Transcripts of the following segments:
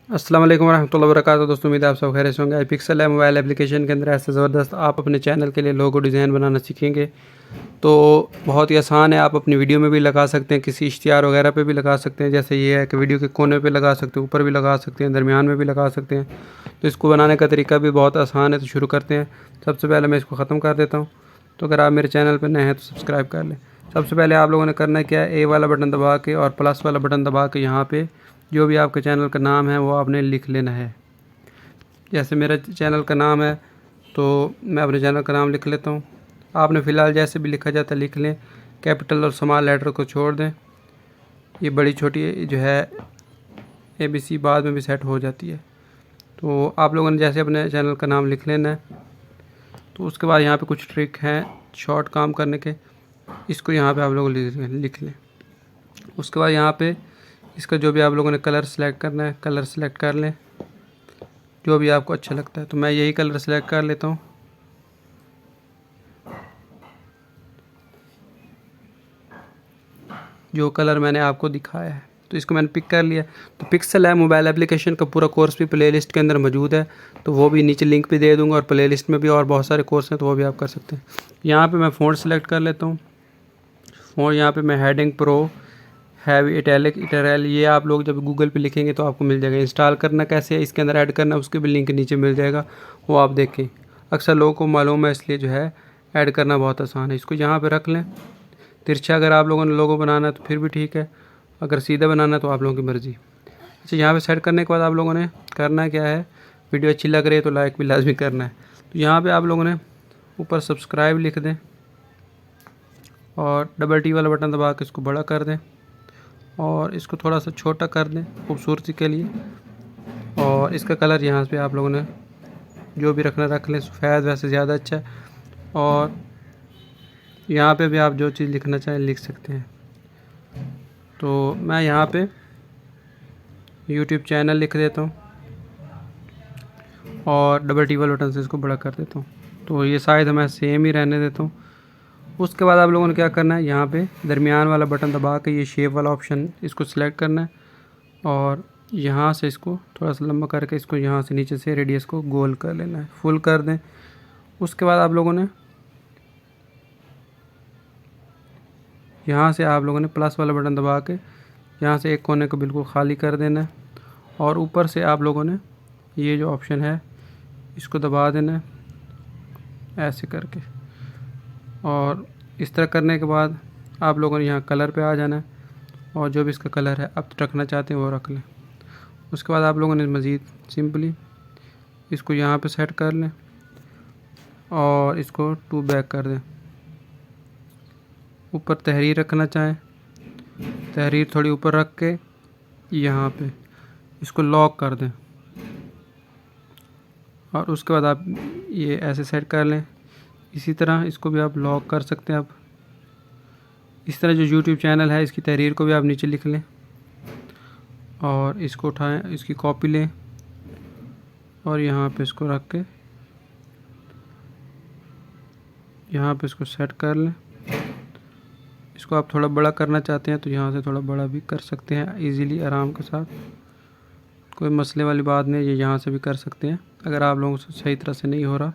अस्सलाम वालेकुम रहमतुल्लाहि व बरकातहू। दोस्तों उम्मीद है आप सब खैरियत से होंगे। आई पिक्सल है मोबाइल एप्लीकेशन के अंदर ऐसे ज़बरदस्त आप अपने चैनल के लिए लोगो डिज़ाइन बनाना सीखेंगे तो बहुत ही आसान है। आप अपनी वीडियो में भी लगा सकते हैं, किसी इश्तिहार वगैरह पे भी लगा सकते हैं। जैसे ये है कि वीडियो के कोने पे लगा सकते हैं, ऊपर भी लगा सकते हैं, दरमियान में भी लगा सकते हैं। तो इसको बनाने का तरीका भी बहुत आसान है। तो शुरू करते हैं। सबसे पहले मैं इसको ख़त्म कर देता हूँ। तो अगर आप मेरे चैनल पर नए हैं तो सब्सक्राइब कर लें। सबसे पहले आप लोगों ने करना है क्या है, ए वाला बटन दबा के और प्लस वाला बटन दबा के यहाँ पे जो भी आपके चैनल का नाम है वो आपने लिख लेना है। जैसे मेरा चैनल का नाम है तो मैं अपने चैनल का नाम लिख लेता हूँ। आपने फ़िलहाल जैसे भी लिखा जाता है लिख लें, कैपिटल और स्मॉल लेटर को छोड़ दें। ये बड़ी छोटी जो है ABC बाद में भी सेट हो जाती है। तो आप लोगों ने जैसे अपने चैनल का नाम लिख लेना है। तो उसके बाद यहाँ पे कुछ ट्रिक हैं शॉर्ट काम करने के, इसको यहाँ पे आप लोग लिख लें। उसके बाद यहाँ पे इसका जो भी आप लोगों ने कलर सेलेक्ट करना है, कलर सेलेक्ट कर लें जो भी आपको अच्छा लगता है। तो मैं यही कलर सेलेक्ट कर लेता हूँ। जो कलर मैंने आपको दिखाया है तो इसको मैंने पिक कर लिया। तो पिक्सल है मोबाइल एप्लीकेशन का पूरा कोर्स भी प्लेलिस्ट के अंदर मौजूद है, तो वो भी नीचे लिंक भी दे दूँगा। और प्लेलिस्ट में भी और बहुत सारे कोर्स हैं तो वो भी आप कर सकते हैं। यहाँ पे मैं फ़ॉन्ट सेलेक्ट कर लेता हूँ। फ़ॉन्ट यहाँ पे मैं हेडिंग प्रो हैवी इटैलिक इटरल, ये आप लोग जब गूगल पे लिखेंगे तो आपको मिल जाएगा। इंस्टॉल करना कैसे है, इसके अंदर ऐड करना, उसके भी लिंक नीचे मिल जाएगा, वो आप देखें। अक्सर लोगों को मालूम है इसलिए जो है ऐड करना बहुत आसान है। इसको यहाँ पे रख लें। तिरछा अगर आप लोगों ने लोगो बनाना है तो फिर भी ठीक है, अगर सीधा बनाना है तो आप लोगों की मर्ज़ी। अच्छा, यहाँ पे सेट करने के बाद आप लोगों ने करना क्या है, वीडियो अच्छी लग रही है तो लाइक भी लाजमी करना है। तो यहाँ पे आप लोगों ने ऊपर सब्सक्राइब लिख दें और डबल टी वाला बटन दबा के इसको बड़ा कर दें और इसको थोड़ा सा छोटा कर दें खूबसूरती के लिए। और इसका कलर यहाँ पे आप लोगों ने जो भी रखना रख लें, सफ़ेद वैसे ज़्यादा अच्छा है। और यहाँ पे भी आप जो चीज़ लिखना चाहें लिख सकते हैं। तो मैं यहाँ पे यूट्यूब चैनल लिख देता हूँ और डबल टी वाले बटन से इसको बड़ा कर देता हूँ। तो ये शायद मैं सेम ही रहने देता हूँ। उसके बाद आप लोगों ने क्या करना है, यहाँ पे दरमियान वाला बटन दबा के ये शेप वाला ऑप्शन इसको सिलेक्ट करना है और यहाँ से इसको थोड़ा सा लंबा करके इसको यहाँ से नीचे से रेडियस को गोल कर लेना है, फुल कर दें। उसके बाद आप लोगों ने यहाँ से आप लोगों ने प्लस वाला बटन दबा के यहाँ से एक कोने को बिल्कुल खाली कर देना है और ऊपर से आप लोगों ने ये जो ऑप्शन है इसको दबा देना है ऐसे करके। और इस तरह करने के बाद आप लोगों ने यहाँ कलर पे आ जाना है और जो भी इसका कलर है आप रखना चाहते हैं वो रख लें। उसके बाद आप लोगों ने मज़ीद सिंपली इसको यहाँ पे सेट कर लें और इसको टू बैक कर दें। ऊपर तहरीर रखना चाहें, तहरीर थोड़ी ऊपर रख के यहाँ पे इसको लॉक कर दें और उसके बाद आप ये ऐसे सेट कर लें। इसी तरह इसको भी आप लॉक कर सकते हैं। आप इस तरह जो YouTube चैनल है इसकी तहरीर को भी आप नीचे लिख लें और इसको उठाएं, इसकी कॉपी लें और यहाँ पे इसको रख के यहाँ पे इसको सेट कर लें। इसको आप थोड़ा बड़ा करना चाहते हैं तो यहाँ से थोड़ा बड़ा भी कर सकते हैं इजीली आराम के साथ, कोई मसले वाली बात नहीं। ये यहाँ से भी कर सकते हैं अगर आप लोगों से सही तरह से नहीं हो रहा।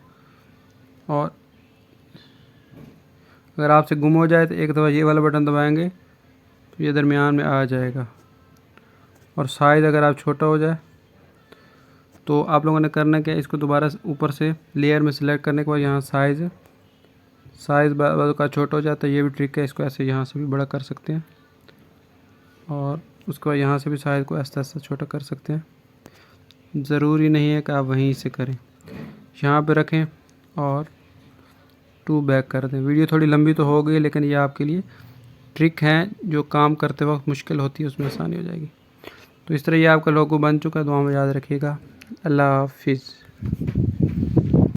और अगर आपसे गुम हो जाए तो एक दफ़ा ये वाला बटन दबाएंगे तो ये दरमियान में आ जाएगा। और साइज़ अगर आप छोटा हो जाए तो आप लोगों ने करना क्या है, इसको दोबारा ऊपर से लेयर में सेलेक्ट करने के बाद यहाँ साइज़ बाद का छोटा हो जाता है। ये भी ट्रिक है, इसको ऐसे यहाँ से भी बड़ा कर सकते हैं और उसके बाद यहाँ से भी साइज़ को आस्ते आस्ते छोटा कर सकते हैं। ज़रूरी नहीं है कि आप वहीं से करें, यहाँ पे रखें और टू बैक कर दें। वीडियो थोड़ी लंबी तो हो गई लेकिन ये आपके लिए ट्रिक हैं जो काम करते वक्त मुश्किल होती है उसमें आसानी हो जाएगी। तो इस तरह ये आपका लोगो बन चुका है। दुआ में याद रखिएगा। अल्लाह हाफिज़।